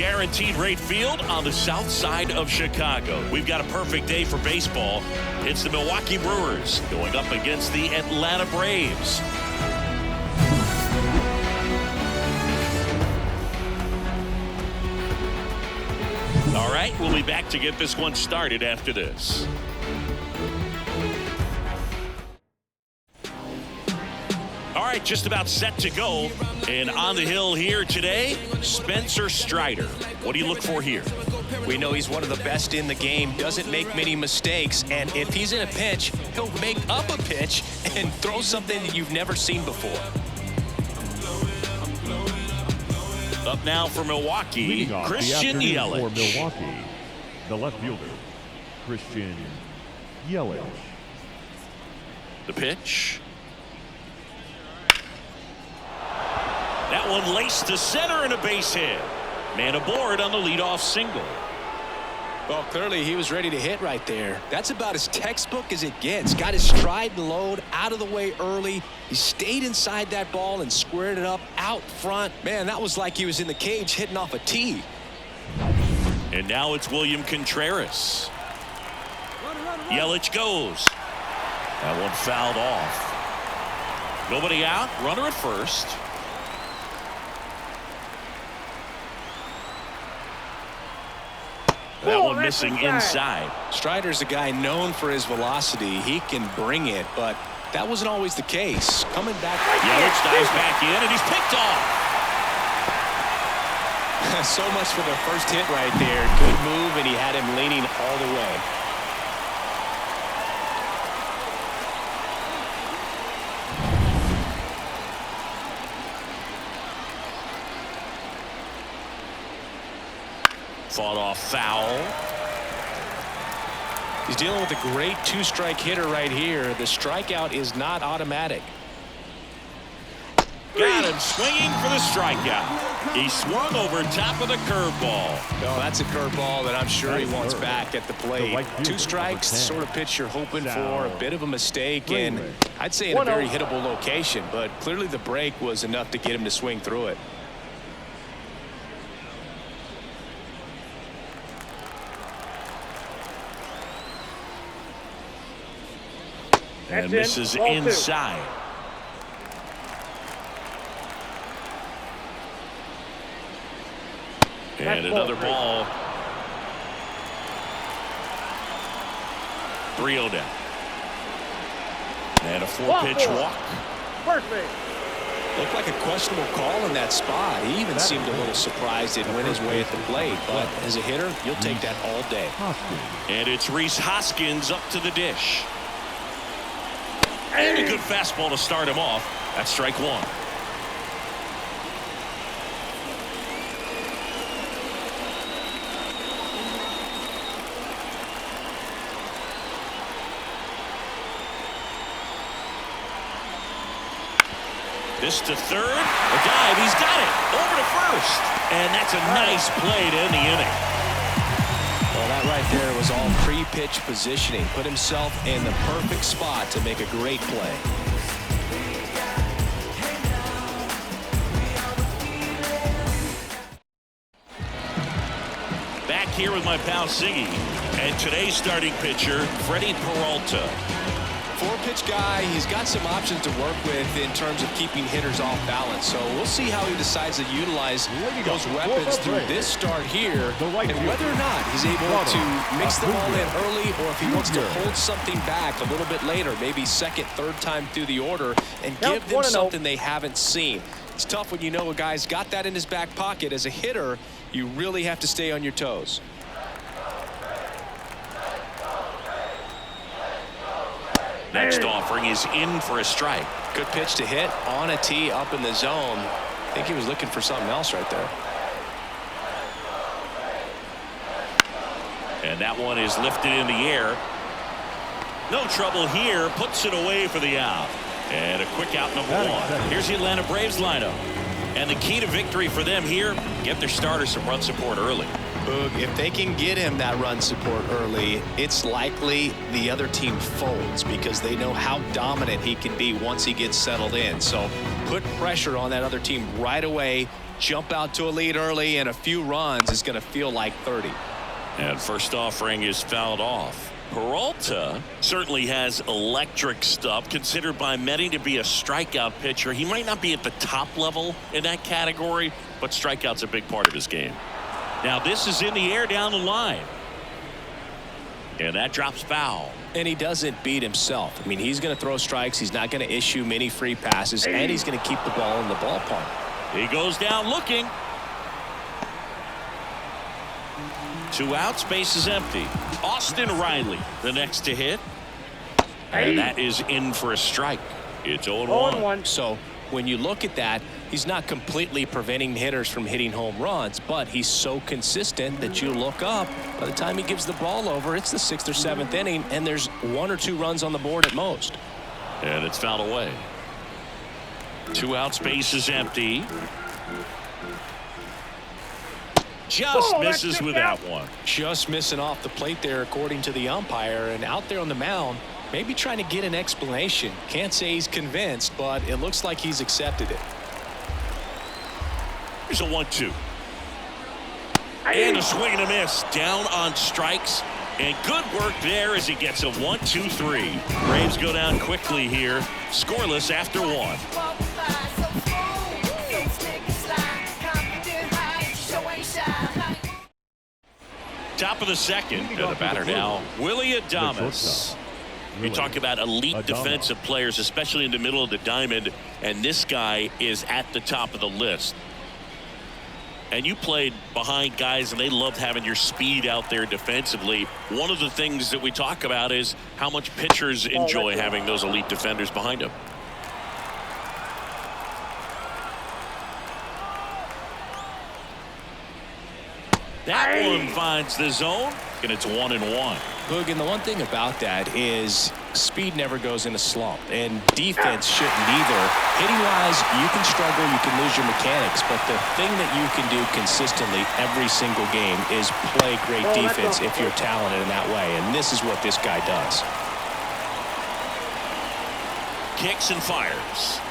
guaranteed rate field on the south side of Chicago. We've got a perfect day for baseball. It's the Milwaukee Brewers going up against the Atlanta Braves. All right, we'll be back to get this one started after this. All right, just about set to go. And on the hill here today, Spencer Strider. What do you look for here? We know he's one of the best in the game, doesn't make many mistakes, and if he's in a pinch, he'll make up a pitch and throw something that you've never seen before. Up now for Milwaukee, Christian Yelich. For Milwaukee, the left fielder, Christian Yelich. The pitch. That one laced to center and a base hit. Man aboard on the leadoff single. Well, clearly he was ready to hit right there. That's about as textbook as it gets. Got his stride and load out of the way early. He stayed inside that ball and squared it up out front. Man, that was like he was in the cage hitting off a tee. And now it's William Contreras. Yelich goes. That one fouled off. Nobody out. Runner at first. That one missing inside. Strider's a guy known for his velocity. He can bring it, but that wasn't always the case. Coming back. Yelich dives back in, and he's picked off. So much for the first hit right there. Good move, and he had him leaning all the way. Fought off foul. He's dealing with a great two-strike hitter right here. The strikeout is not automatic. Got him swinging for the strikeout. He swung over top of the curveball. Oh, that's a curveball that I'm sure he wants back at the plate. Two strikes, the sort of pitch you're hoping for. A bit of a mistake, and I'd say in a very hittable location, but clearly the break was enough to get him to swing through it. And this is inside. And another ball. 3-0 down. And a 4-pitch walk. Perfect. Looked like a questionable call in that spot. He even seemed a little surprised it went his way at the plate. But as a hitter, you'll take that all day. And it's Rhys Hoskins up to the dish. And a good fastball to start him off. That's strike one. This to third. A dive. He's got it. Over to first. And that's a nice play to end the inning. Well, that right there was all pre-pitch positioning. Put himself in the perfect spot to make a great play. Back here with my pal Siggy. And today's starting pitcher, Freddie Peralta. Four-pitch guy. He's got some options to work with in terms of keeping hitters off balance. So we'll see how he decides to utilize those weapons through this start here, and whether or not he's able to mix them all in early, or if he wants to hold something back a little bit later, maybe second, third time through the order, and give them something they haven't seen. It's tough when you know a guy's got that in his back pocket. As a hitter, you really have to stay on your toes. Next offering is in for a strike. Good pitch to hit on a tee up in the zone. I think he was looking for something else right there. And that one is lifted in the air. No trouble here. Puts it away for the out. And a quick out, number one. Here's the Atlanta Braves lineup. And the key to victory for them here, get their starter some run support early. Boog, if they can get him that run support early, it's likely the other team folds because they know how dominant he can be once he gets settled in. So put pressure on that other team right away. Jump out to a lead early, and a few runs is going to feel like 30. And first offering is fouled off. Peralta certainly has electric stuff, considered by many to be a strikeout pitcher. He might not be at the top level in that category, but strikeout's a big part of his game. Now this is in the air down the line. And that drops foul. And he doesn't beat himself. I mean, he's going to throw strikes. He's not going to issue many free passes, and he's going to keep the ball in the ballpark. He goes down looking. 2 outs, base is empty. Austin Riley, the next to hit. And that is in for a strike. It's 0-1. So when you look at that, he's not completely preventing hitters from hitting home runs, but he's so consistent that you look up. By the time he gives the ball over, it's the 6th or 7th inning, and there's 1 or 2 runs on the board at most. And it's fouled away. 2 outs, base is empty. Just misses with that one. Just missing off the plate there, according to the umpire, and out there on the mound, maybe trying to get an explanation. Can't say he's convinced, but it looks like he's accepted it. Here's a 1-2. And a swing and a miss. Down on strikes. And good work there as he gets a 1-2-3. Braves go down quickly here. Scoreless after 1. Top of the second. And the batter now, Willie Adames. You talk about elite defensive players, especially in the middle of the diamond, and this guy is at the top of the list. And you played behind guys, and they loved having your speed out there defensively. One of the things that we talk about is how much pitchers enjoy having those elite defenders behind them. That one finds the zone, and it's 1-1. Boog, and the one thing about that is speed never goes in a slump, and defense shouldn't either. Hitting-wise, you can struggle, you can lose your mechanics, but the thing that you can do consistently every single game is play great defense if you're talented in that way, and this is what this guy does. Kicks and fires.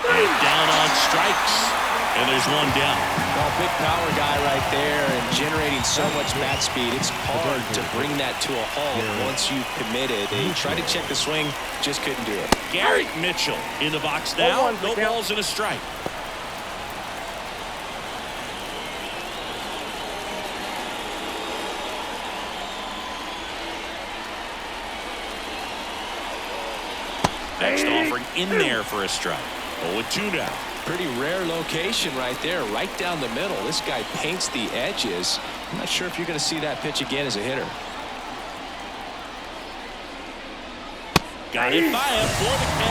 And down on strikes. And there's one down. Well, big power guy right there and generating so much bat speed. It's hard to bring that to a halt once you've committed. He tried to check the swing, just couldn't do it. Garrett Mitchell in the box now. No balls and a strike. Next offering in there for a strike. 0-2 now. Pretty rare location right there, right down the middle. This guy paints the edges. I'm not sure if you're going to see that pitch again as a hitter. Got it by him for the K.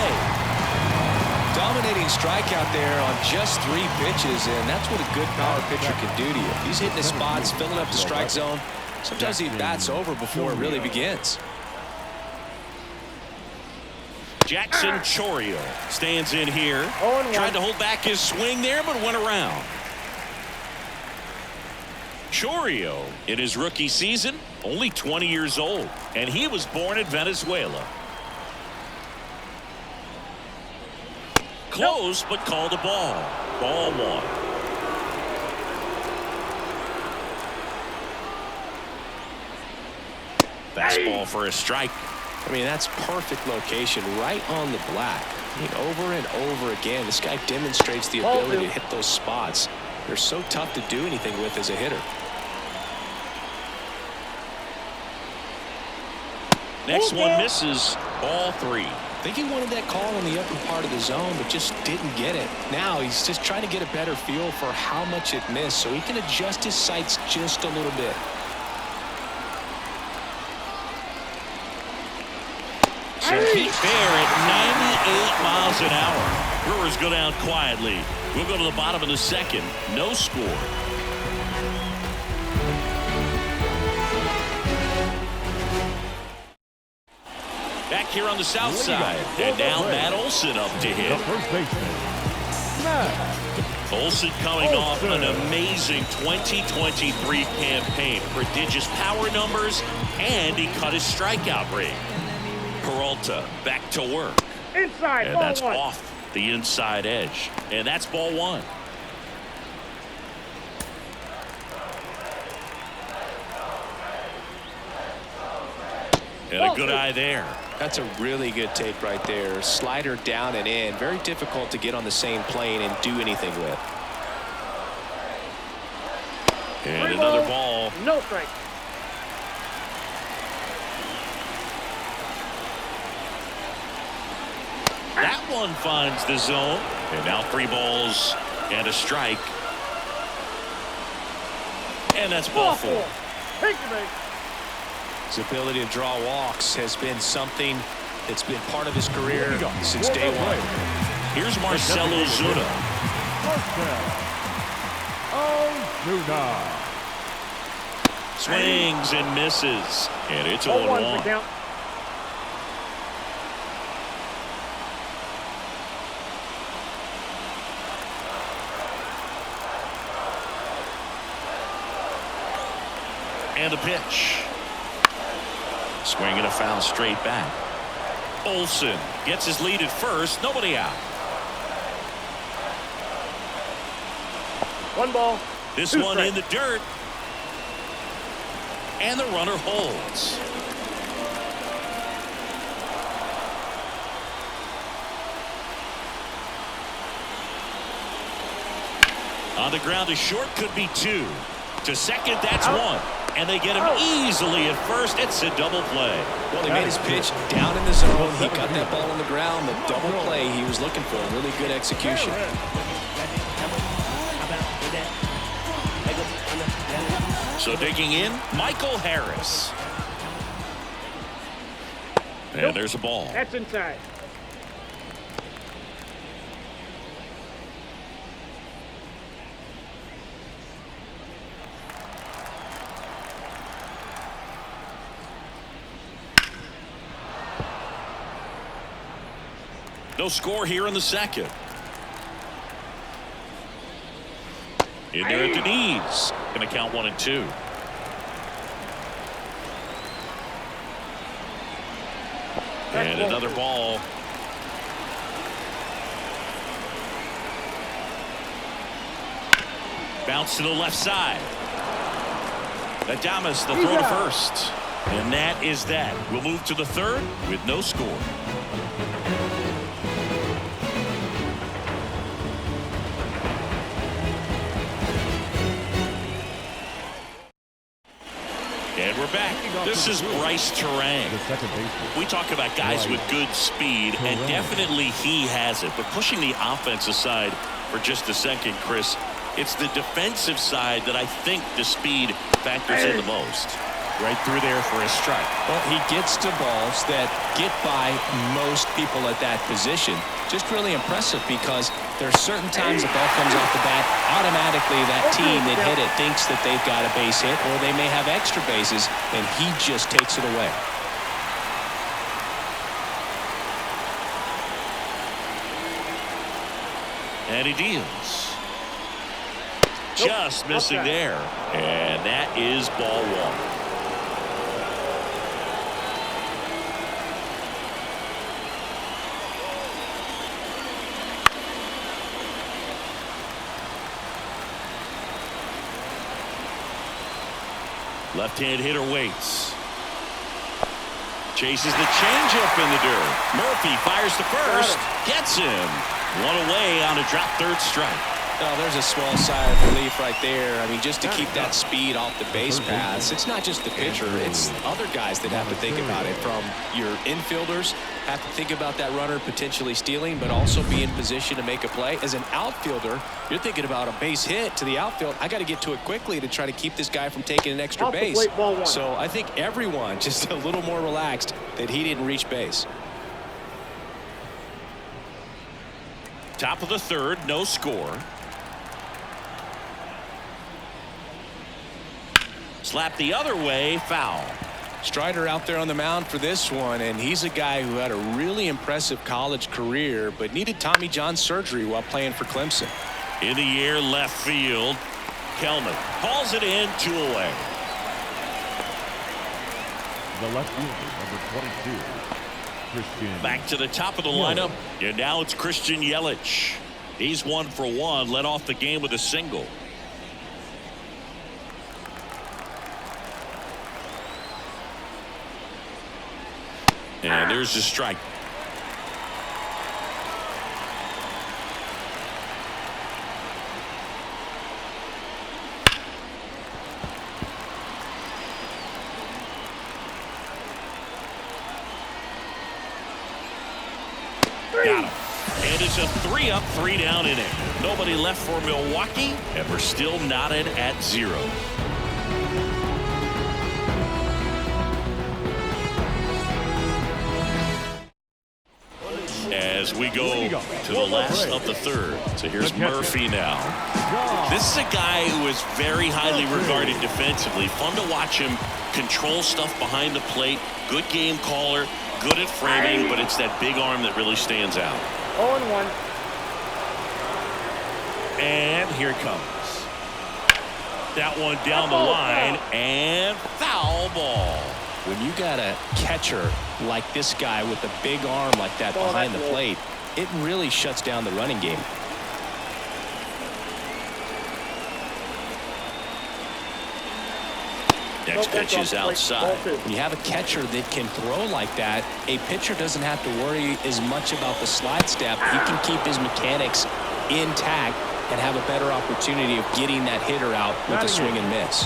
Dominating strikeout there on just 3 pitches, and that's what a good power pitcher can do to you. He's hitting the spots, filling up the strike zone. Sometimes he bats over before it really begins. Jackson Chourio stands in here. Tried to hold back his swing there, but went around. Chourio, in his rookie season, only 20 years old, and he was born in Venezuela. Close, but called a ball. Ball 1. Fastball for a strike. I mean, that's perfect location, right on the black. I mean, over and over again, this guy demonstrates the ability to hit those spots. They're so tough to do anything with as a hitter. Next one misses. Ball 3. I think he wanted that call in the upper part of the zone, but just didn't get it. Now he's just trying to get a better feel for how much it missed so he can adjust his sights just a little bit. So keep fair at 98 miles an hour. Brewers go down quietly. We'll go to the bottom of the second. No score. Back here on the south side. And now Matt Olson up to hit. The first baseman, Matt Olson coming off an amazing 2023 campaign. Prodigious power numbers, and he cut his strikeout rate. Peralta back to work. Inside, and that's off the inside edge. And that's ball 1. And a good eye there. That's a really good take right there. Slider down and in. Very difficult to get on the same plane and do anything with. And another ball. No strike. That one finds the zone. And now 3 balls and a strike. And that's ball 4. Thank you, mate. His ability to draw walks has been something that's been part of his career since day one. Here's Marcell Ozuna. Swings and misses. And it's 0-1. And the pitch. Swing and a foul straight back. Olsen gets his lead at first. Nobody out. 1 ball. This one in the dirt. And the runner holds. On the ground to short, could be 2. To second, that's 1. And they get him easily at first. It's a double play. Well, he made his pitch down in the zone. He got that ball on the ground. The double play he was looking for. Really good execution. So digging in, Michael Harris. And there's a ball. That's inside. No score here in the second. In there at the knees. Going to count 1 and 2. And another ball. Bounce to the left side. Adames, the throw to first. And that is that. We'll move to the third with no score. And we're back. This is Bryce Terang. We talk about guys with good speed, and definitely he has it. But pushing the offense aside for just a second, Chris, it's the defensive side that I think the speed factors in the most. Right through there for a strike. Well, he gets to balls that get by most people at that position. Just really impressive because there are certain times the ball comes off the bat, automatically that team that hit it thinks that they've got a base hit, or they may have extra bases, and he just takes it away. And he deals. Just missing there. And that is ball 1. Left-hand hitter waits. Chases the changeup in the dirt. Murphy fires to first. Gets him. 1 away on a drop third strike. Oh, there's a small sigh of relief right there. I mean, just to keep that speed off the base paths. It's not just the pitcher. It's other guys that have to think about it. From your infielders, have to think about that runner potentially stealing, but also be in position to make a play. As an outfielder, you're thinking about a base hit to the outfield. I got to get to it quickly to try to keep this guy from taking an extra base. So I think everyone just a little more relaxed that he didn't reach base. Top of the third, no score. Slap the other way, foul. Strider out there on the mound for this one, and he's a guy who had a really impressive college career but needed Tommy John surgery while playing for Clemson. In the air, left field. Kelman hauls it in, 2 away. The left fielder, number 22, Christian. Back to the top of the lineup, and now it's Christian Yelich. He's 1 for 1, led off the game with a single. And there's the strike. Got him. And it's a 3-up, 3-down inning. Nobody left for Milwaukee, and we're still knotted at 0. As we go to the last of the third. So here's Murphy now. This is a guy who is very highly regarded defensively. Fun to watch him control stuff behind the plate. Good game caller. Good at framing, but it's that big arm that really stands out. 0-1. And here it comes. That one down the line, and foul ball. When you got a catcher like this guy with a big arm like that behind the plate, it really shuts down the running game. Next pitch is outside. When you have a catcher that can throw like that, a pitcher doesn't have to worry as much about the slide step. He can keep his mechanics intact and have a better opportunity of getting that hitter out with a swing and miss.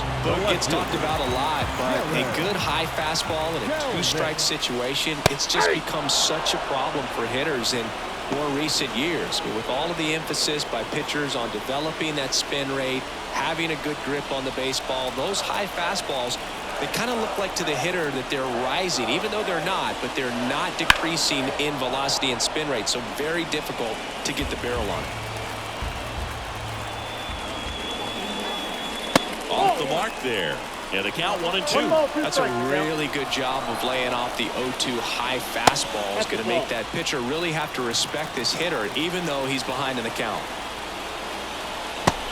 It's talked about a lot, but a good high fastball in a two-strike situation, it's just become such a problem for hitters in more recent years. But with all of the emphasis by pitchers on developing that spin rate, having a good grip on the baseball, those high fastballs, they kind of look like to the hitter that they're rising, even though they're not, but they're not decreasing in velocity and spin rate, so very difficult to get the barrel on it. Off the mark there. Yeah, the count 1-2. That's a really good job of laying off the 0-2 high fastball. It's going to make that pitcher really have to respect this hitter, even though he's behind in the count.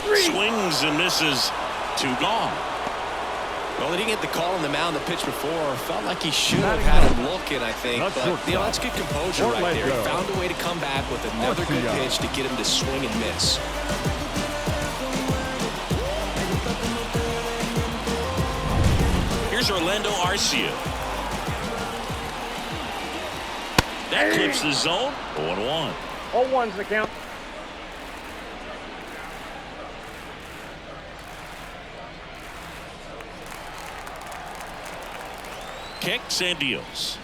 Swings and misses. 2 gone. Well, he didn't get the call on the mound the pitch before. Felt like he should have had him looking, I think. But, that's good composure right there. He found a way to come back with another good pitch to get him to swing and miss. Here's Orlando Arcia. That clips the zone. 0-1. 0-1's the count. Kicks and deals.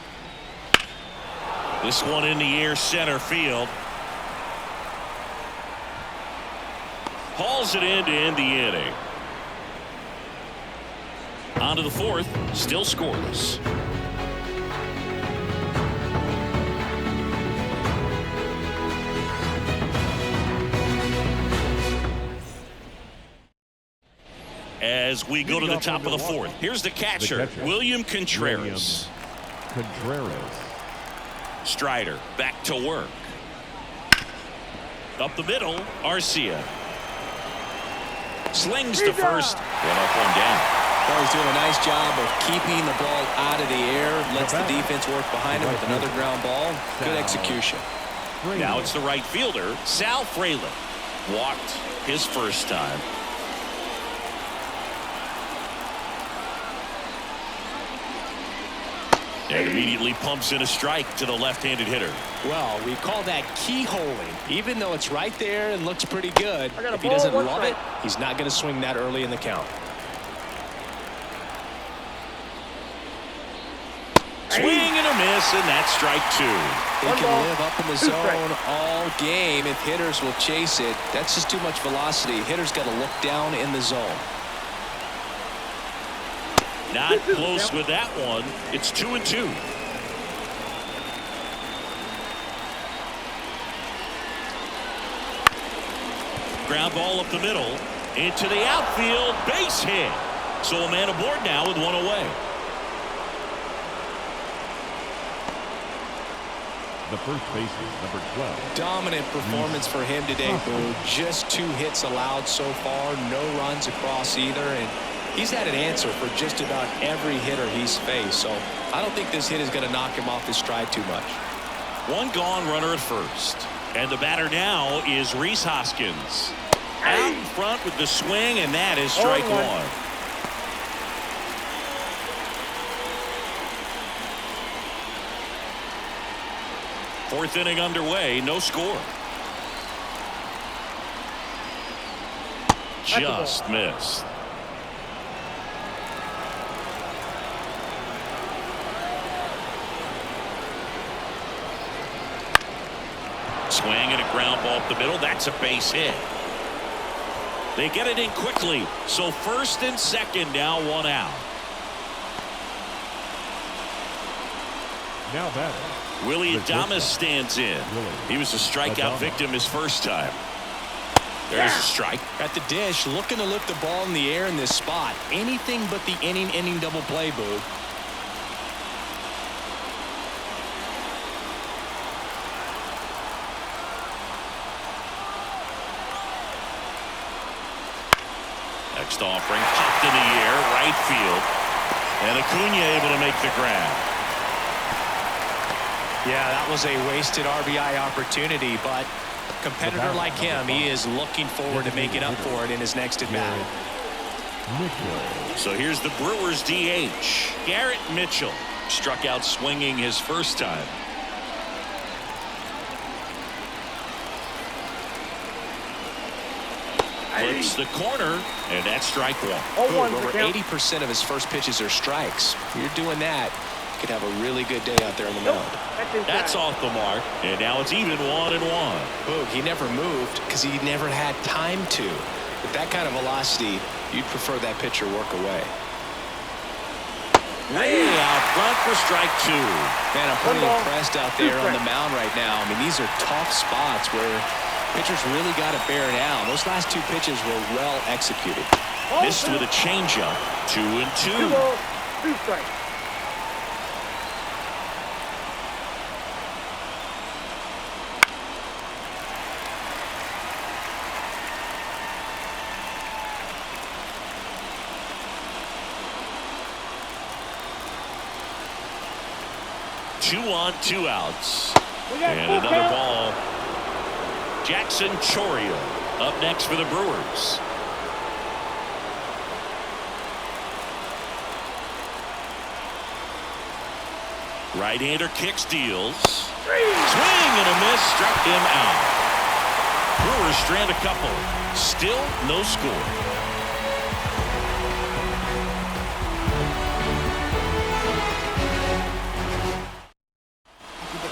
This one in the air, center field. Hauls it in to end the inning. On to the fourth, still scoreless. As we go to the top of the fourth, here's the catcher, William Contreras. Strider back to work. Up the middle, Arcia. Slings to first. 1 up, 1 down. Well, he's doing a nice job of keeping the ball out of the air. Lets the defense work behind him with another ground ball. Good execution. Now it's the right fielder, Sal Frelick. Walked his first time. And immediately pumps in a strike to the left-handed hitter. Well, we call that keyholing. Even though it's right there and looks pretty good, if he doesn't love it, he's not going to swing that early in the count. Swing and a miss, and that's strike 2. He can live up in the zone all game if hitters will chase it. That's just too much velocity. Hitters got to look down in the zone. Not close with that one. It's 2-2. Ground ball up the middle. Into the outfield. Base hit. So a man aboard now with 1 away. The first baseman, number 12. Dominant performance for him today, Boo. Just 2 hits allowed so far. No runs across either. And he's had an answer for just about every hitter he's faced. So I don't think this hit is going to knock him off his stride too much. 1 gone runner at first. And the batter now is Rhys Hoskins. Out in front with the swing, and that is strike 1. Fourth inning underway, no score. Just missed. Swing and a ground ball up the middle. That's a base hit. They get it in quickly. So first and second, now one out. Now batting, Willie Adames stands in. He was a strikeout victim his first time. There's a strike. At the dish, looking to lift the ball in the air in this spot. Anything but the inning double play, Boog. Next offering, popped in the air, right field. And Acuna able to make the grab. Yeah, that was a wasted RBI opportunity, but a competitor like him, he is looking forward to making up for it in his next at-bat. So here's the Brewers DH. Garrett Mitchell struck out swinging his first time. Flips the corner, and that's strike one. Over 80% of his first pitches are strikes. You're doing that, you could have a really good day out there on the mound. That's off the mark, and now it's even 1-1. Boog, he never moved because he never had time to. With that kind of velocity, you'd prefer that pitcher work away. Way out front for strike two. Man, I'm pretty impressed out there on the mound right now. I mean, these are tough spots where pitchers really got to bear down. Those last two pitches were well executed. Missed with a changeup. 2-2. 2 strikes. Two on, 2 outs. And another ball. Jackson Chourio up next for the Brewers. Right-hander kicks, deals. Swing and a miss, struck him out. Brewers strand a couple. Still no score.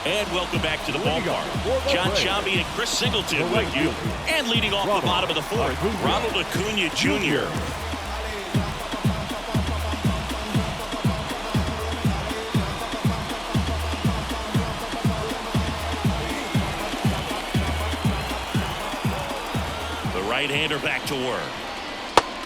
And welcome back to the ballpark. John Sciambi and Chris Singleton with you. And leading off the bottom of the fourth, Ronald Acuna Jr. The right-hander back to work.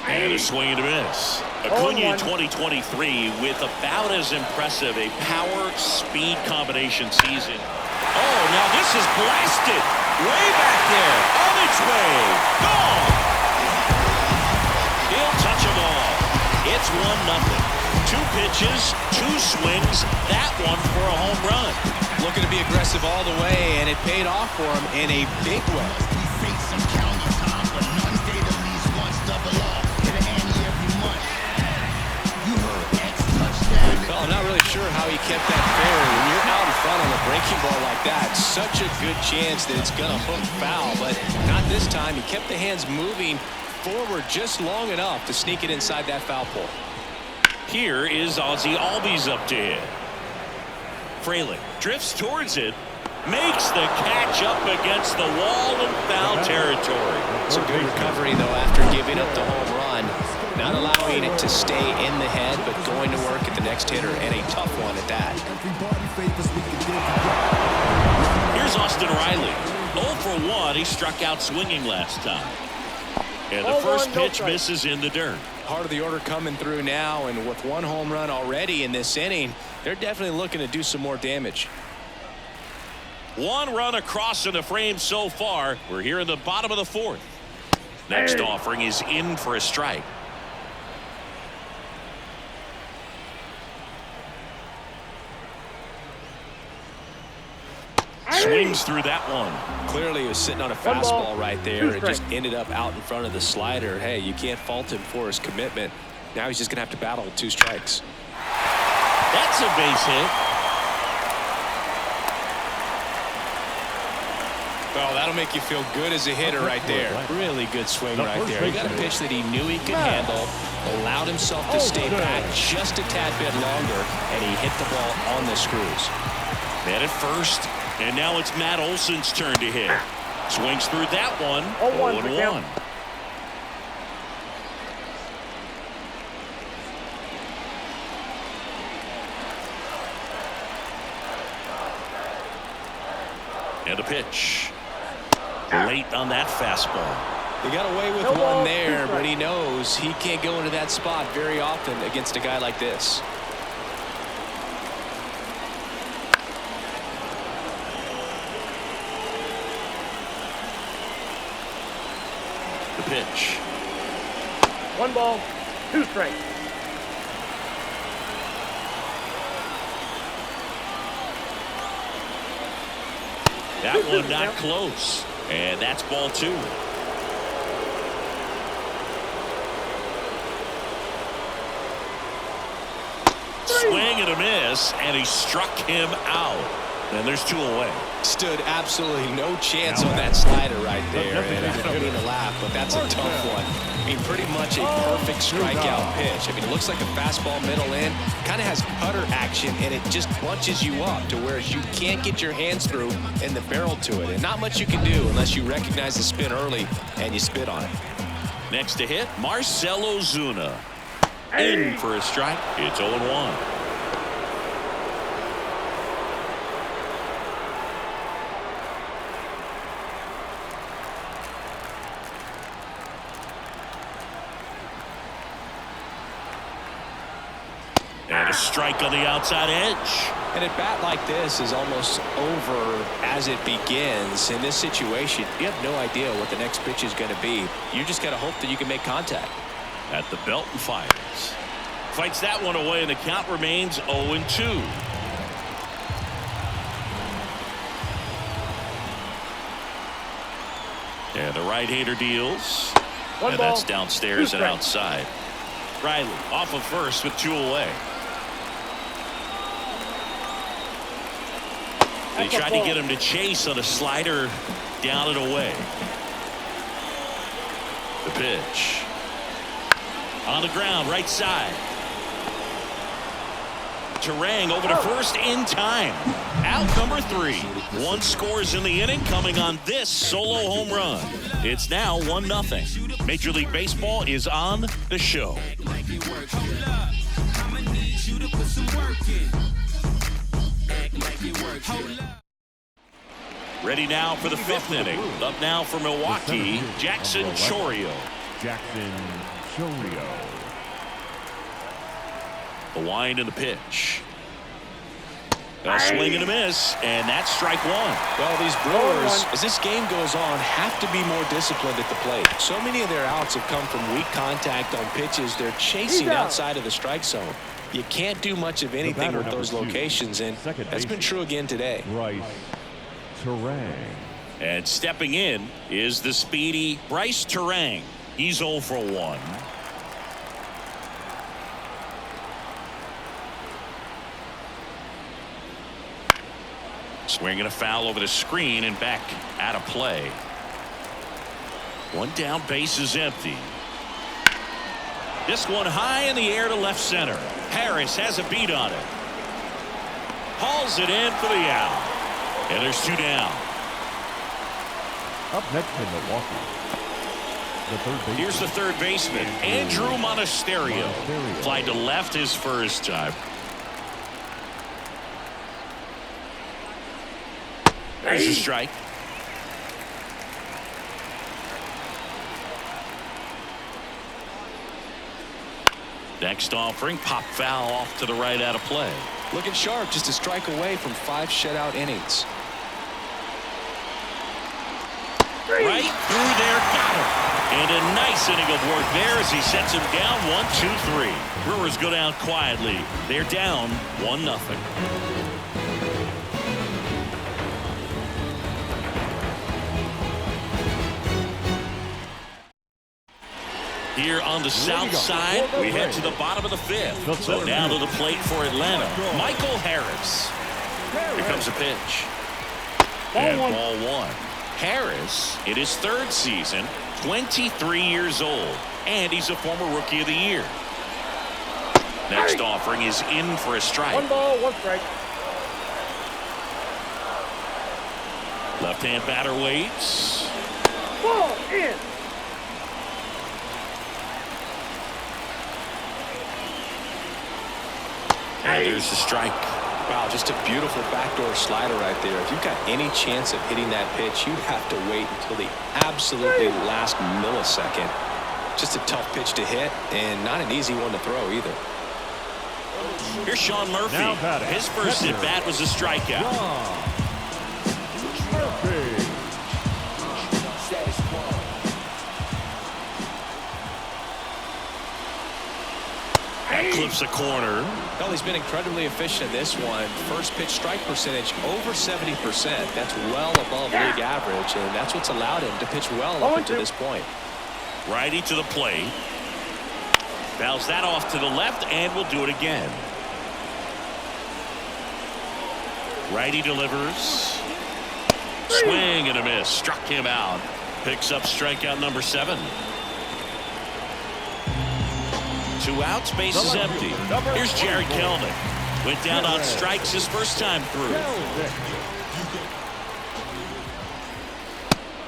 And a swing and a miss. Acuna 2023 with about as impressive a power-speed combination season. Oh, now this is blasted. Way back there. On its way. Gone. He'll touch them all. It's 1-0. 2 pitches, 2 swings. That one for a home run. Looking to be aggressive all the way, and it paid off for him in a big way. We face some county time, but none stayed at least once double off. Well, I'm not really sure how he kept that fair. When you're out in front on a breaking ball like that, such a good chance that it's going to hook foul, but not this time. He kept the hands moving forward just long enough to sneak it inside that foul pole. Here is Ozzie Albies up to hit. Fraley drifts towards it, makes the catch up against the wall in foul territory. It's a good recovery, though, after giving up the home run. Not allowing it to stay in the head, but going to work at the next hitter, and a tough one at that. Here's Austin Riley. 0 for 1. He struck out swinging last time. And the first pitch misses in the dirt. Part of the order coming through now, and with 1 home run already in this inning, they're definitely looking to do some more damage. 1 run across in the frame so far. We're here in the bottom of the 4th. Next offering is in for a strike. Swings through that one. Clearly he was sitting on a fastball right there. It just ended up out in front of the slider. Hey, you can't fault him for his commitment. Now he's just going to have to battle with 2 strikes. That's a base hit. Oh, that'll make you feel good as a hitter right there. Really good swing right there. He got a pitch that he knew he could handle, allowed himself to stay back just a tad bit longer, and he hit the ball on the screws. Man at first, and now it's Matt Olson's turn to hit. Swings through that one. 0-1. And a pitch. Late on that fastball. He got away with one there, but he knows he can't go into that spot very often against a guy like this. The pitch. 1 ball, 2 strikes. That one not close. And that's ball 2. Swing and a miss, and he struck him out. And there's 2 away. Stood absolutely no chance on that slider right there. And I don't mean to laugh, but that's a tough one. I mean, pretty much a perfect strikeout pitch. I mean, it looks like a fastball middle in. Kind of has putter action, and it just bunches you up to where you can't get your hands through and the barrel to it. And not much you can do unless you recognize the spin early and you spit on it. Next to hit, Marcell Ozuna. In for a strike. It's 0-1. And a strike on the outside edge. And a bat like this is almost over as it begins. In this situation, you have no idea what the next pitch is going to be. You just got to hope that you can make contact. At the belt and fires. Fights that one away, and the count remains 0-2. And the right-hander deals. And that's downstairs and outside. Riley off of first with 2 away. They tried to get him to chase on a slider down and away. The pitch. On the ground, right side. Turang over to first in time. Out number 3. 1 scores in the inning coming on this solo home run. It's now 1-0. Major League Baseball is on the show. Ready now for the 5th inning. Up now for Milwaukee, Jackson Chourio. Jackson Chourio. The wind and the pitch. A swing and a miss, and that's strike 1. Well, these Brewers, as this game goes on, have to be more disciplined at the plate. So many of their outs have come from weak contact on pitches they're chasing outside of the strike zone. You can't do much of anything with those locations, and that's been true again today. Bryce Turang. And stepping in is the speedy Bryce Turang. He's 0 for 1. Swinging a foul over the screen and back out of play. 1 down, base is empty. This one high in the air to left center. Harris has a beat on it. Hauls it in for the out. And there's 2 down. Up next in Milwaukee, the third baseman. Here's the third baseman, Andrew Monasterio. Flied to left his first time. There's a strike. Next offering, pop foul off to the right out of play. Looking sharp, just a strike away from 5 shutout innings. Right through there, got him. And a nice inning of work there as he sets him down 1-2-3. Brewers go down quietly. They're down 1-0. Here on the south side, we head to the bottom of the 5th. So now to the plate for Atlanta, Michael Harris. Here comes a pitch. And ball 1. Harris in his 3rd season, 23 years old, and he's a former Rookie of the Year. Next offering is in for a strike. 1 ball, 1 strike. Left-hand batter waits. Ball in. And there's the strike. Wow, just a beautiful backdoor slider right there. If you've got any chance of hitting that pitch, you have to wait until the absolutely last millisecond. Just a tough pitch to hit, and not an easy one to throw either. Here's Sean Murphy. His first at bat was a strikeout. That clips a corner. Well, he's been incredibly efficient in this one. First pitch strike percentage over 70%. That's well above league average, and that's what's allowed him to pitch well up until this point. Righty to the plate. Fouls that off to the left, and will do it again. Righty delivers. Swing and a miss. Struck him out. Picks up strikeout number 7. 2 outs, base is empty. Here's Jared Kelnick. Went down on strikes his first time through.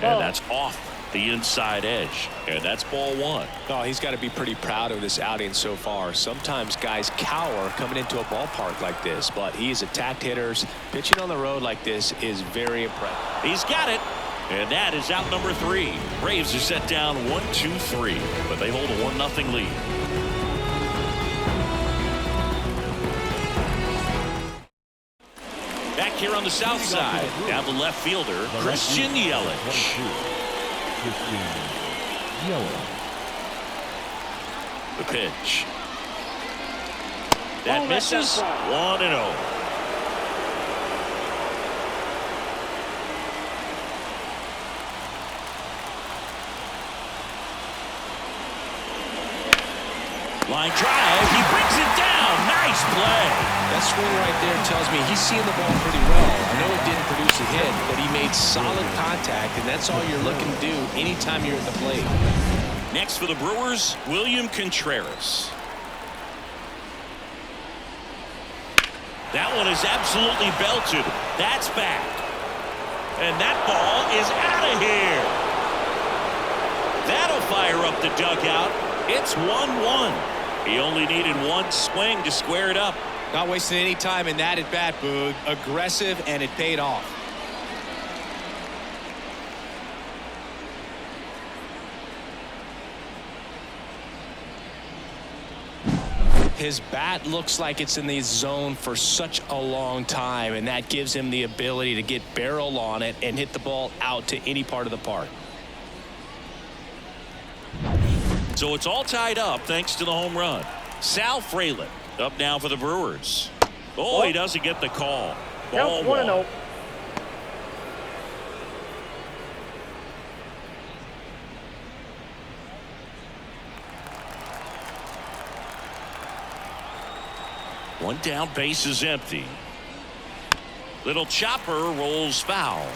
And that's off the inside edge. And that's ball 1. Oh, he's got to be pretty proud of this outing so far. Sometimes guys cower coming into a ballpark like this, but he's attacked hitters. Pitching on the road like this is very impressive. He's got it. And that is out number 3. Braves are set down 1-2-3, but they hold a 1-0 lead. Back here on the south side, down the left fielder, Christian Yelich. The pitch. That misses. 1-0. Line drive. He brings it down. Nice play. That swing right there tells me he's seeing the ball pretty well. I know it didn't produce a hit, but he made solid contact, and that's all you're looking to do anytime you're at the plate. Next for the Brewers, William Contreras. That one is absolutely belted. That's back. And that ball is out of here. That'll fire up the dugout. It's 1-1. He only needed one swing to square it up. Not wasting any time in that at bat, Boog. Aggressive, and it paid off. His bat looks like it's in the zone for such a long time, and that gives him the ability to get barrel on it and hit the ball out to any part of the park. So it's all tied up thanks to the home run. Sal Fralin up now for the Brewers. Oh, he doesn't get the call. Ball 1. 1 down, base is empty. Little chopper rolls foul.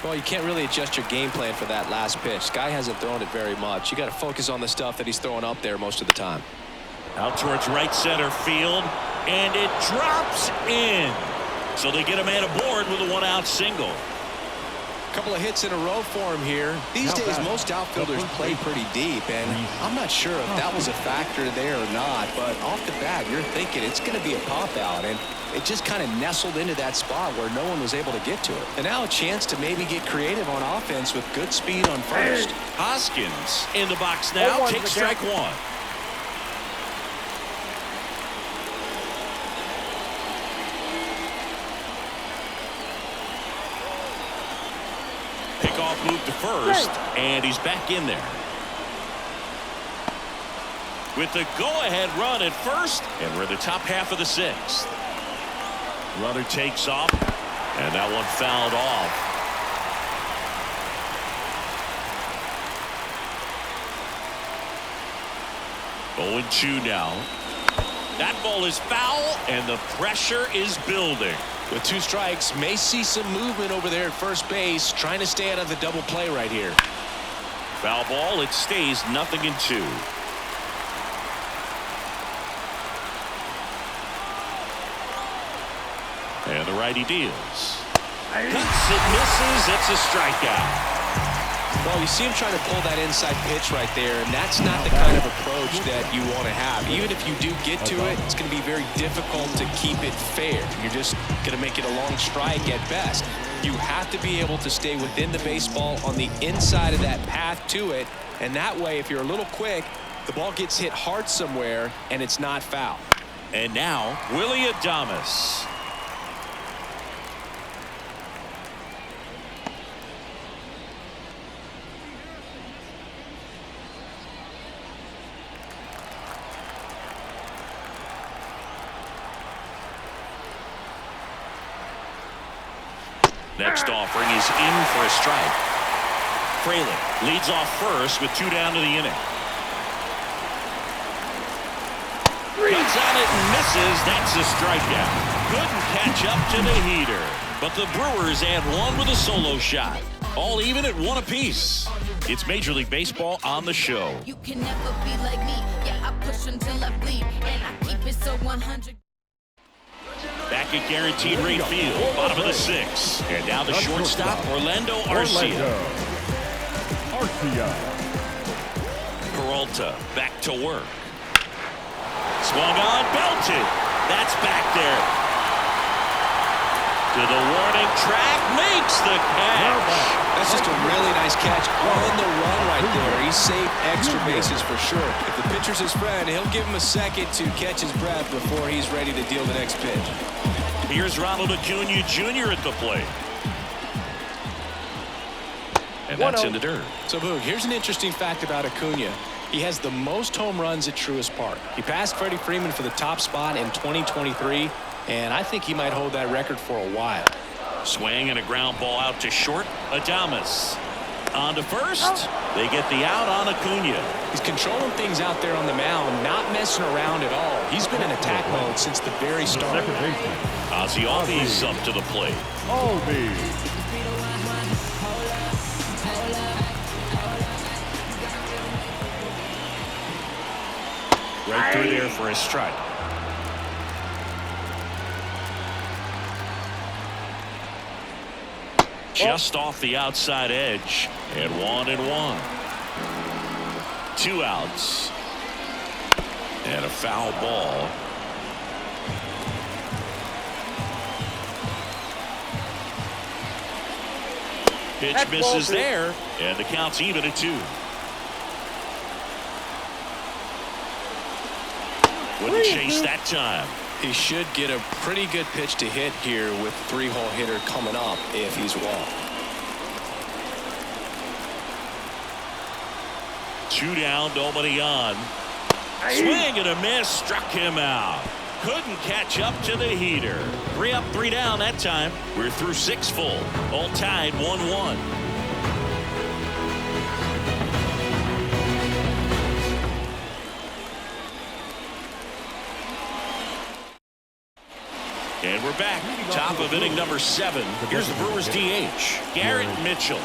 Well, you can't really adjust your game plan for that last pitch. Guy hasn't thrown it very much. You got to focus on the stuff that he's throwing up there most of the time. Out towards right center field, and it drops in. So they get a man aboard with a 1-out single. Couple of hits in a row for him here. These days, most outfielders play pretty deep, and I'm not sure if that was a factor there or not, but off the bat, you're thinking it's going to be a pop-out, and it just kind of nestled into that spot where no one was able to get to it. And now a chance to maybe get creative on offense with good speed on first. Hoskins in the box now. Takes strike 1. Pickoff move to first, and he's back in there. With the go-ahead run at first, and we're in the top half of the 6th. Runner takes off, and that one fouled off. Oh, 0-2 now. That ball is foul, and the pressure is building. With 2 strikes, may see some movement over there at first base, trying to stay out of the double play right here. Foul ball. It stays 0-2. And the righty deals. Cuts it, misses. It's a strikeout. Well, you see him trying to pull that inside pitch right there, and that's not the kind of approach that you want to have. Even if you do get to it, it's going to be very difficult to keep it fair. You're just going to make it a long strike at best. You have to be able to stay within the baseball on the inside of that path to it, and that way, if you're a little quick, the ball gets hit hard somewhere, and it's not foul. And now, Willie Adames. Next offering is in for a strike. Fraley leads off first with 2 down to the inning. Cuts on it and misses. That's a strikeout. Couldn't catch up to the heater. But the Brewers add 1 with a solo shot. All even at 1 apiece. It's Major League Baseball on the show. You can never be like me. Yeah, I push until I bleed. And I keep it so 100. Back at Guaranteed Rate Field, bottom of the 6th. And now the shortstop, Orlando Arcia. Peralta back to work. Swung on, belted. That's back there. To the warning track, makes the catch. That's just a really nice catch on the run right there. He saved extra bases for sure. If the pitcher's his friend, he'll give him a second to catch his breath before he's ready to deal the next pitch. Here's Ronald Acuna Jr. at the plate. And that's in the dirt. So, Boog, here's an interesting fact about Acuna. He has the most home runs at Truist Park. He passed Freddie Freeman for the top spot in 2023, and I think he might hold that record for a while. Swing and a ground ball out to short. Adames on to first. They get the out on Acuna. He's controlling things out there on the mound, not messing around at all. He's been in attack mode since the very start. Ozzie Albies up to the plate. Right through there for a strike. Just off the outside edge. And 1-1. 2 outs. And a foul ball. Pitch misses there. And the count's even at 2. Wouldn't chase that time. He should get a pretty good pitch to hit here with 3-hole hitter coming up if he's walked. 2 down, nobody on. Swing and a miss, struck him out. Couldn't catch up to the heater. 3 up, 3 down that time. We're through 6 full. All tied 1-1. And we're back. Top of inning number 7. Here's the Brewers DH, Garrett Mitchell.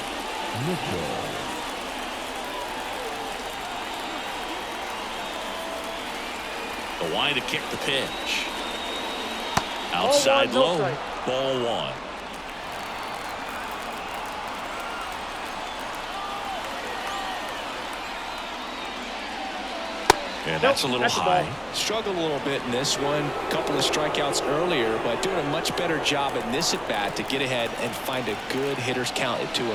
The line to kick the pitch. Outside low. Ball 1. And that's a little high. Struggled a little bit in this one. Couple of strikeouts earlier, but doing a much better job in this at bat to get ahead and find a good hitter's count at 2-0.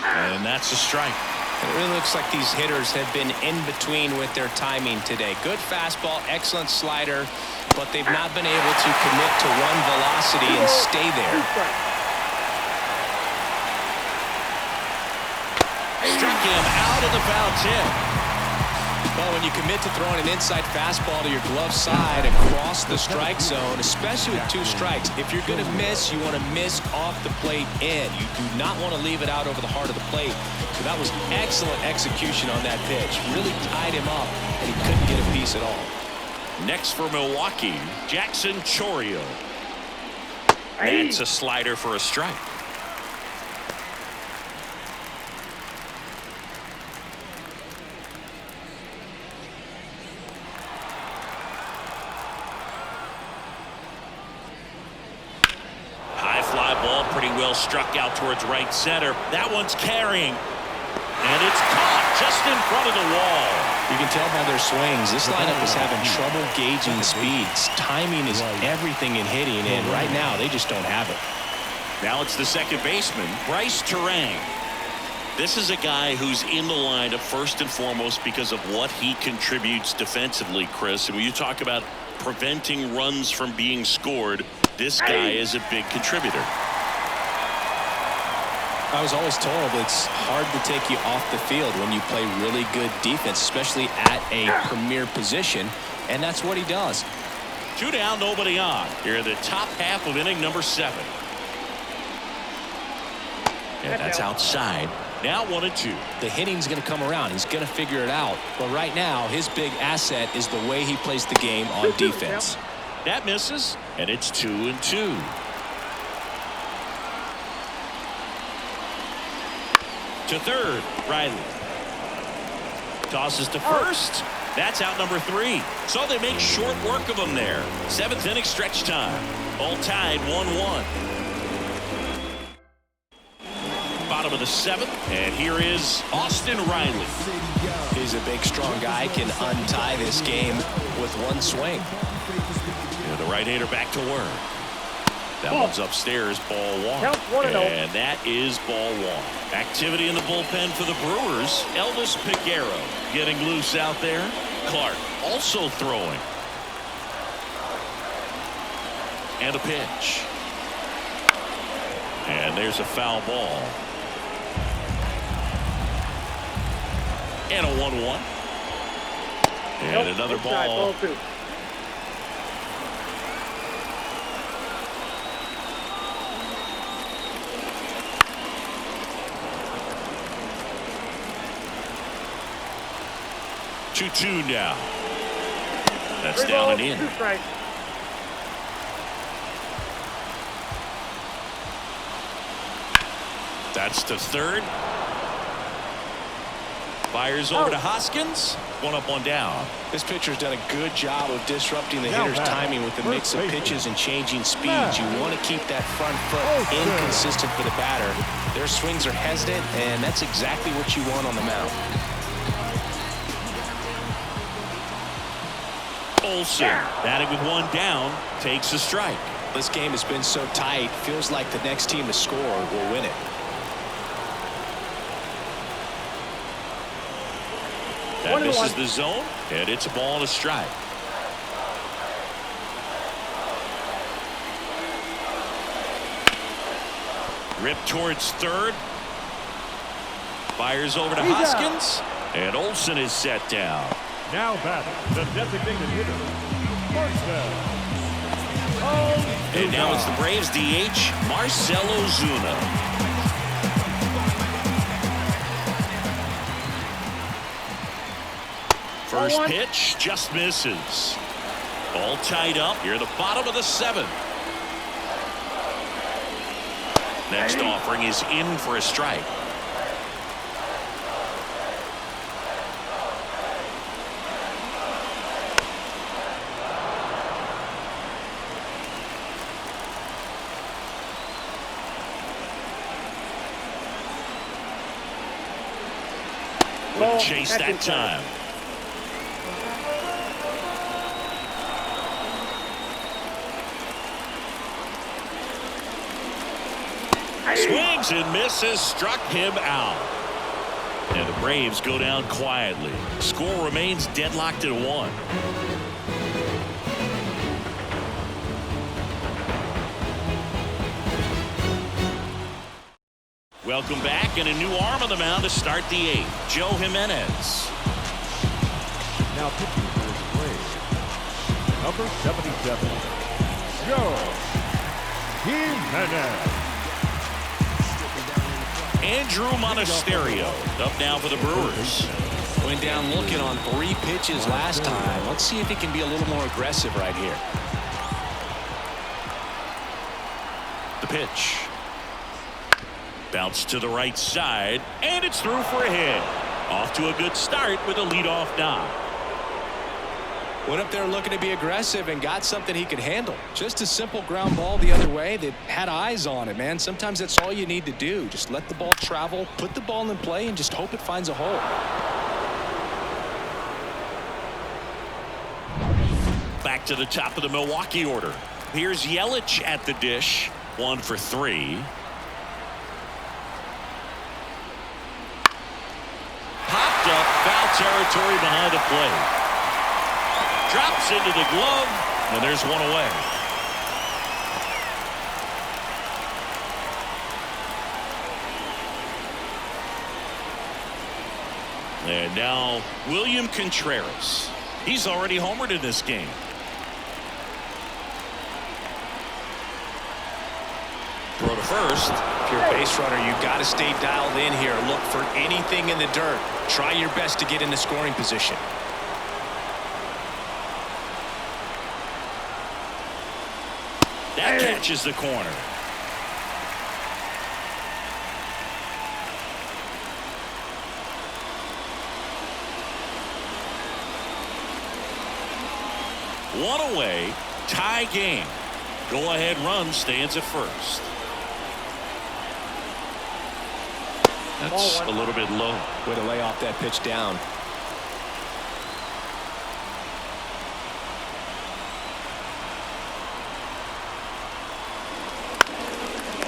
And that's a strike. It really looks like these hitters have been in between with their timing today. Good fastball, excellent slider, but they've not been able to commit to one velocity and stay there. Struck him out of the foul tip. Well, when you commit to throwing an inside fastball to your glove side across the strike zone, especially with 2 strikes, if you're going to miss, you want to miss off the plate in. You do not want to leave it out over the heart of the plate. So that was excellent execution on that pitch. Really tied him up, and he couldn't get a piece at all. Next for Milwaukee, Jackson Chourio. That's a slider for a strike. High fly ball, pretty well struck out towards right center. That one's carrying. And it's caught just in front of the wall. You can tell by their swings, this lineup is having trouble gauging speeds. Timing is everything in hitting, and right now they just don't have it. Now it's the second baseman, Bryce Terang. This is a guy who's in the lineup first and foremost because of what he contributes defensively, Chris. And when you talk about preventing runs from being scored, this guy is a big contributor. I was always told it's hard to take you off the field when you play really good defense, especially at a premier position, and that's what he does. 2 down, nobody on. Here in the top half of inning number 7. And that's outside. Now 1-2. The hitting's going to come around. He's going to figure it out. But right now, his big asset is the way he plays the game on defense. That misses, and it's 2-2. To third, Riley. Tosses to first. That's out number 3. So they make short work of him there. 7th inning stretch time. All tied 1-1. Bottom of the 7th, and here is Austin Riley. He's a big, strong guy, can untie this game with one swing. And the right-hander back to work. That one's upstairs, ball 1. And that is ball 1. Activity in the bullpen for the Brewers. Elvis Peguero getting loose out there. Clark also throwing. And a pitch. And there's a foul ball. And a 1-1. And another ball. Two now. That's down and in. That's to third. Fires over to Hoskins. 1 up, 1 down. This pitcher's done a good job of disrupting the hitter's timing with the mix of pitches and changing speeds. You want to keep that front foot inconsistent for the batter. Their swings are hesitant, and that's exactly what you want on the mound. Olsen, batting with 1 down, takes a strike. This game has been so tight, feels like the next team to score will win it. That misses the zone, and it's a ball and a strike. Ripped towards third. Fires over to Hoskins, and Olsen is set down. Now batting, the designated hitter, Marcell. And now it's the Braves DH, Marcell Ozuna. First pitch just misses. All tied up here at the bottom of the 7th. Next offering is in for a strike. Wouldn't chase that time. Swings and misses, struck him out. And the Braves go down quietly. Score remains deadlocked at 1. Welcome back, and a new arm on the mound to start the 8th. Joe Jimenez. Now pitching for his Braves, number 77, Joe Jimenez. Andrew Monasterio up now for the Brewers. Went down looking on 3 pitches last time. Let's see if he can be a little more aggressive right here. pitch. Bounce to the right side, and it's through for a hit. Off to a good start with a leadoff knock. Went up there looking to be aggressive and got something he could handle. Just a simple ground ball the other way that had eyes on it, man. Sometimes that's all you need to do. Just let the ball travel, put the ball in play, and just hope it finds a hole. Back to the top of the Milwaukee order. Here's Yelich at the dish. 1 for 3. Popped up, foul territory behind the plate. Drops into the glove, and there's one away. And now William Contreras. He's already homered in this game. Throw to first. If you're a base runner, you've got to stay dialed in here. Look for anything in the dirt. Try your best to get in the scoring position. That catches the corner. One away, tie game. Go ahead run stands at first. That's a little bit low. Way to lay off that pitch down.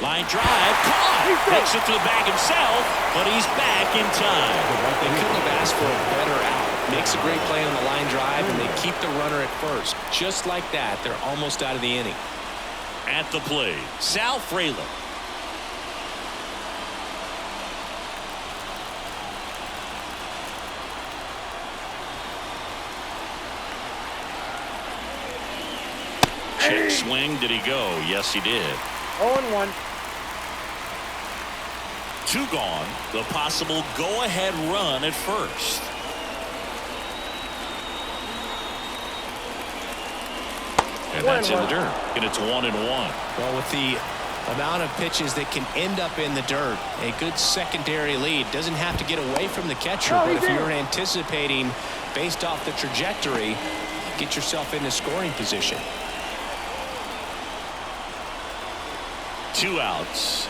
Line drive, caught. Takes it to the bag himself, but he's back in time. They couldn't have asked for a better out. Makes a great play on the line drive, and they keep the runner at first. Just like that, they're almost out of the inning. At the plate, Sal Frelick. Check swing, did he go? Yes, he did. 0-1. 2 gone. The possible go-ahead run at first. And that's in the dirt. And it's 1-1. Well, with the amount of pitches that can end up in the dirt, a good secondary lead doesn't have to get away from the catcher. But if you're anticipating based off the trajectory, get yourself into scoring position. 2 outs.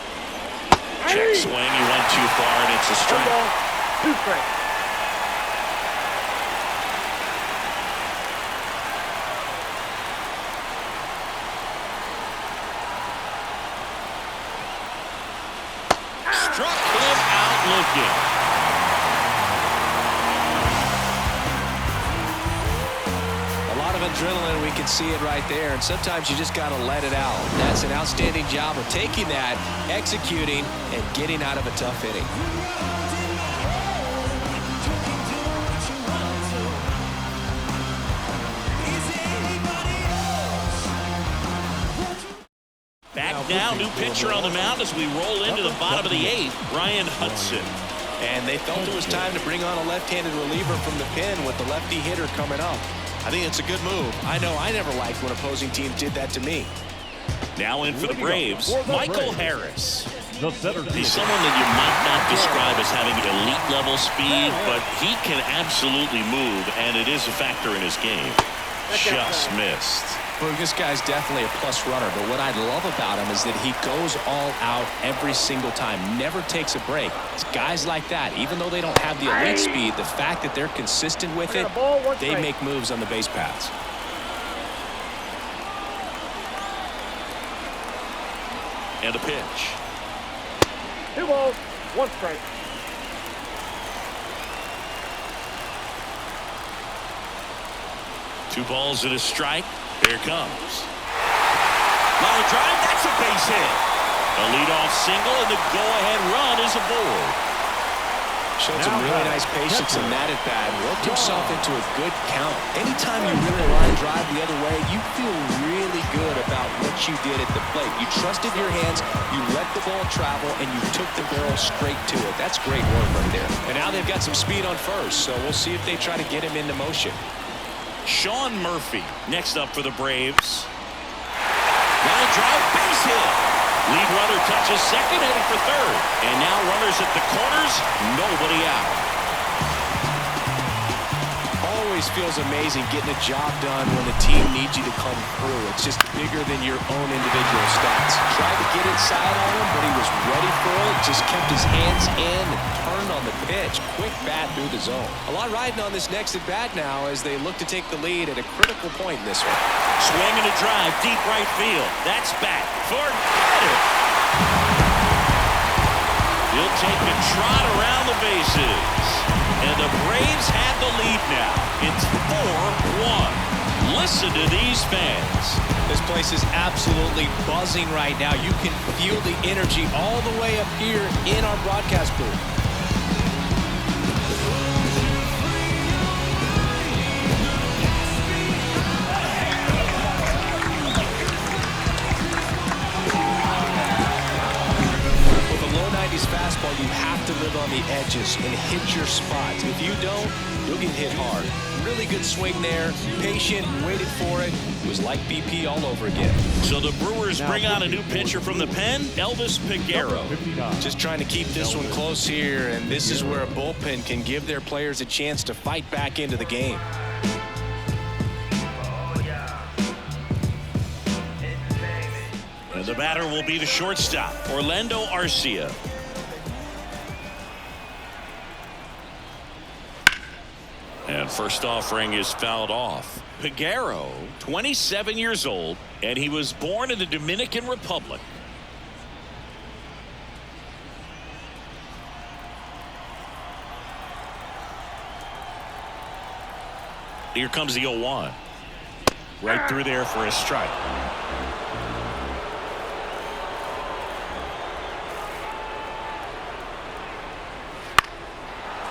Check swing. He went too far, and it's a strike. 2 strikes. Struck him out looking. Adrenaline, we can see it right there, and sometimes you just got to let it out. That's an outstanding job of taking that, executing, and getting out of a tough inning. Back now, new pitcher on the mound as we roll into the bottom of the 8th, Ryan Hudson. And they felt it was time to bring on a left-handed reliever from the pen with the lefty hitter coming up. I think it's a good move. I know I never liked when opposing teams did that to me. Now in for the Braves, Michael Harris. The center He's someone that you might not describe as having elite level speed, but he can absolutely move, and it is a factor in his game. Just missed. Well, this guy's definitely a plus runner, but what I love about him is that he goes all out every single time, never takes a break. It's guys like that, even though they don't have the elite speed, the fact that they're consistent with it, they make moves on the base paths. And a pitch. 2 balls, 1 strike. 2 balls and a strike. Here comes. Line drive, that's a base hit. A leadoff single, and the go-ahead run is aboard. Showed some really nice patience in that at bat. Worked himself into a good count. Anytime you really line drive the other way, you feel really good about what you did at the plate. You trusted your hands, you let the ball travel, and you took the barrel straight to it. That's great work right there. And now they've got some speed on first, so we'll see if they try to get him into motion. Sean Murphy next up for the Braves. Line drive, base hit. Lead runner touches second, heading for third. And now runners at the corners, nobody out. Always feels amazing getting a job done when the team needs you to come through. It's just bigger than your own individual stats. Tried to get inside on him, but he was ready for it. Just kept his hands in and turned on the pitch. Quick bat through the zone. A lot riding on this next at bat now as they look to take the lead at a critical point in this one. Swing and a drive, deep right field. That's back. Forget it. He'll take a trot around the bases. And the Braves have the lead now. It's 4-1. Listen to these fans. This place is absolutely buzzing right now. You can feel the energy all the way up here in our broadcast booth. Fastball, you have to live on the edges and hit your spots. If you don't, you'll get hit hard. Really good swing there. Patient, waited for it. It was like BP all over again. So the Brewers bring on a new pitcher from the pen, Elvis Peguero. Just trying to keep this one close here, and this is where a bullpen can give their players a chance to fight back into the game. And the batter will be the shortstop, Orlando Arcia. And first offering is fouled off. Peguero, 27 years old, and he was born in the Dominican Republic. Here comes the 0-1. Right through there for a strike.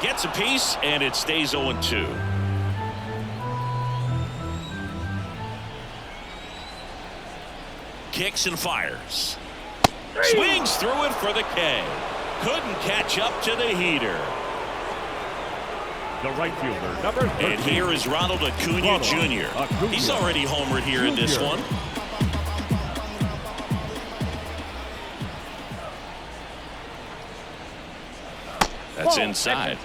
Gets a piece, and it stays 0-2. Kicks and fires. Swings through it for the K. Couldn't catch up to the heater. The right fielder, number 13. And here is Ronald Acuna Jr. He's already homered here in this one. That's inside.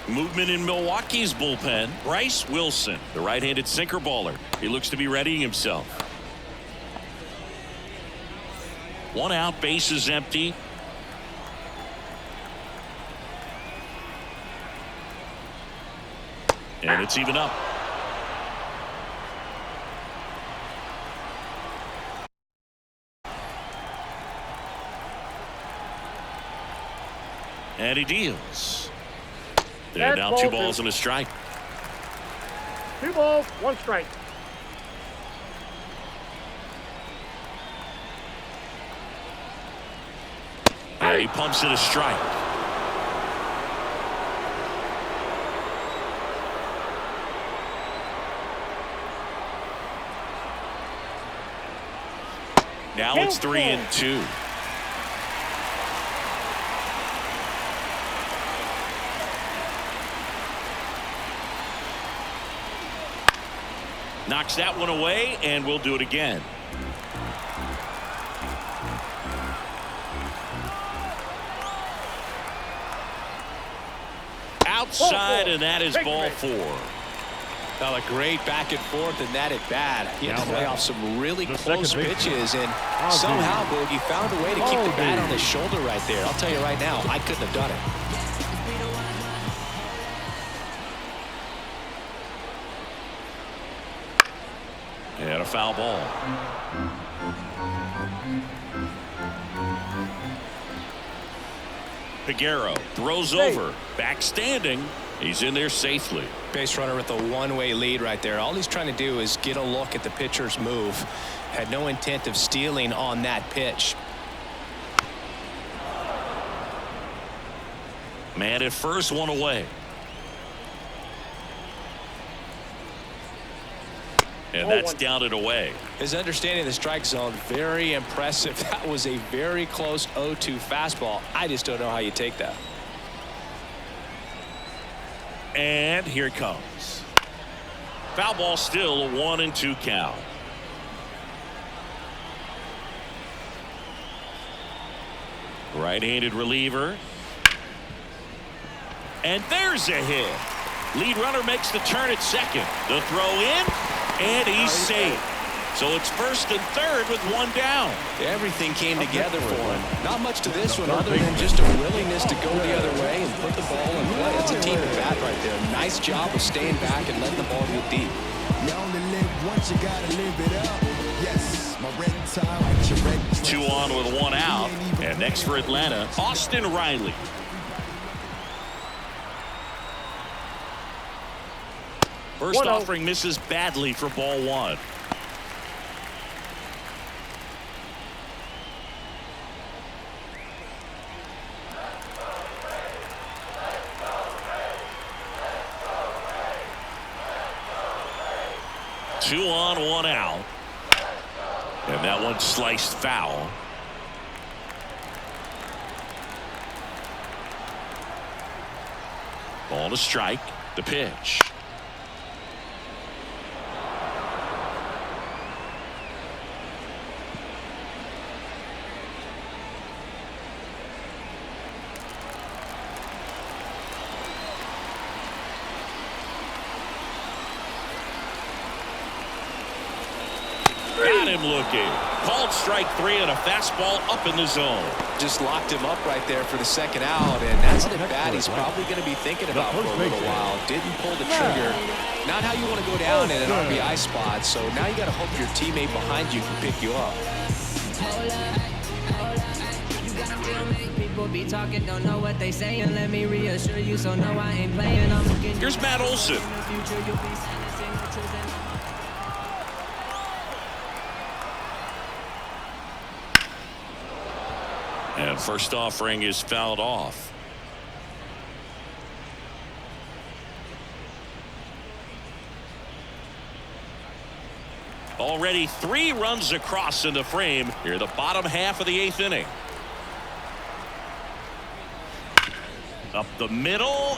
Movement in Milwaukee's bullpen. Bryce Wilson, the right-handed sinker baller. He looks to be readying himself. One out, base is empty. And it's even up. And he deals. There now 2 balls and a strike. 2 balls, 1 strike. And he pumps it a strike. Now it's 3-2. Knocks that one away, and we'll do it again. Outside, and that is ball 4. Now a great back and forth, and that at bat. He had to play off some really close pitches, and somehow, Boogie found a way to keep the bat on his shoulder right there. I'll tell you right now, I couldn't have done it. And a foul ball. Peguero throws over, back standing. He's in there safely. Base runner with a one-way lead right there. All he's trying to do is get a look at the pitcher's move. Had no intent of stealing on that pitch. Man at first, one away. And that's down and away. His understanding of the strike zone, very impressive. That was a very close 0-2 fastball. I just don't know how you take that. And here it comes. Foul ball, still a 1-2 count. Right-handed reliever. And there's a hit. Lead runner makes the turn at second. The throw in, and he's safe. So it's first and third with one down. Everything came together for him. Not much to this one other than just a willingness to go the other way and put the ball in play. That's a team at bat right there. Nice job of staying back and letting the ball get deep. You only live once, you gotta live it up. Yes, my red tie with your red. 2 on with 1 out. And next for Atlanta, Austin Riley. First offering misses badly for ball 1. Two on, 1 out. And that one sliced foul. Ball to strike. The pitch. Got him looking. Called strike 3 and a fastball up in the zone. Just locked him up right there for the second out, and that's an at-bat he's probably going to be thinking about for a little while. Didn't pull the trigger. Not how you want to go down in an RBI spot, so now you got to hope your teammate behind you can pick you up. People be talking, don't know what they saying. Let me reassure you, so no, I ain't playing. I'm looking. Here's Matt Olson. And first offering is fouled off. Already 3 runs across in the frame here, the bottom half of the 8th inning. Up the middle,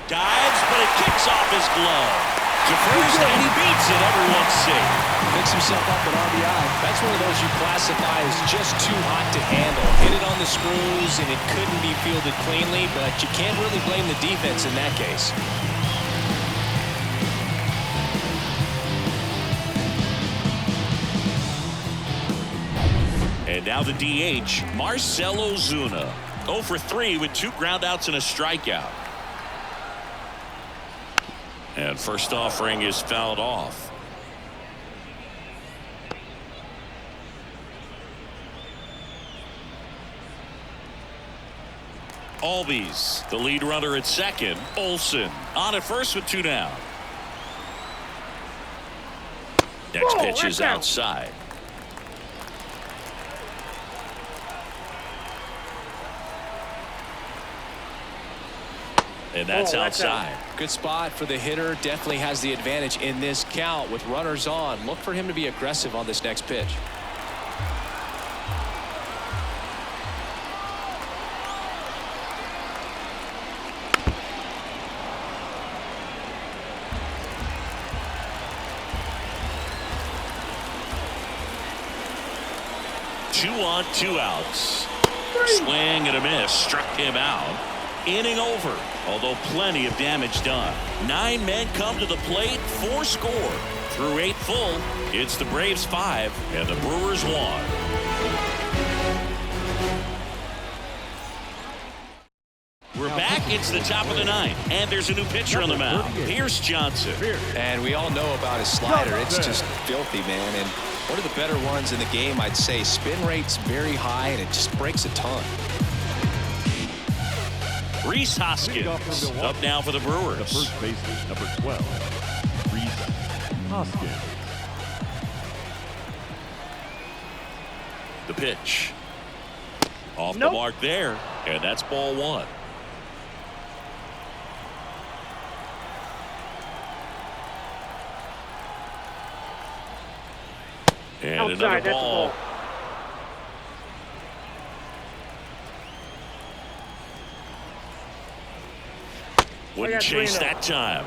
dives, but it kicks off his glove. To first, and he beats it. Everyone's safe. Picks himself up at RBI. That's one of those you classify as just too hot to handle. Hit it on the screws, and it couldn't be fielded cleanly, but you can't really blame the defense in that case. And now the DH, Marcell Ozuna. 0 for 3 with 2 groundouts and a strikeout. And first offering is fouled off. Albies, the lead runner at second. Olson on at first with 2 down. Next pitch is outside. And that's outside. Good spot for the hitter. Definitely has the advantage in this count with runners on. Look for him to be aggressive on this next pitch. Two on, 2 outs. Swing and a miss. Struck him out. Inning over, although plenty of damage done. 9 men come to the plate, 4 score. Through 8 full, it's the Braves 5 and the Brewers 1. We're back. It's the top of the 9th, and there's a new pitcher on the mound. Here's Johnson. And we all know about his slider. It's just filthy, man. And one of the better ones in the game, I'd say. Spin rate's very high, and it just breaks a ton. Rhys Hoskins up now for the Brewers. The first baseman, number 12, Rhys Hoskins. The pitch. Off the mark there, and that's ball 1. And outside, another ball. Wouldn't chase that time.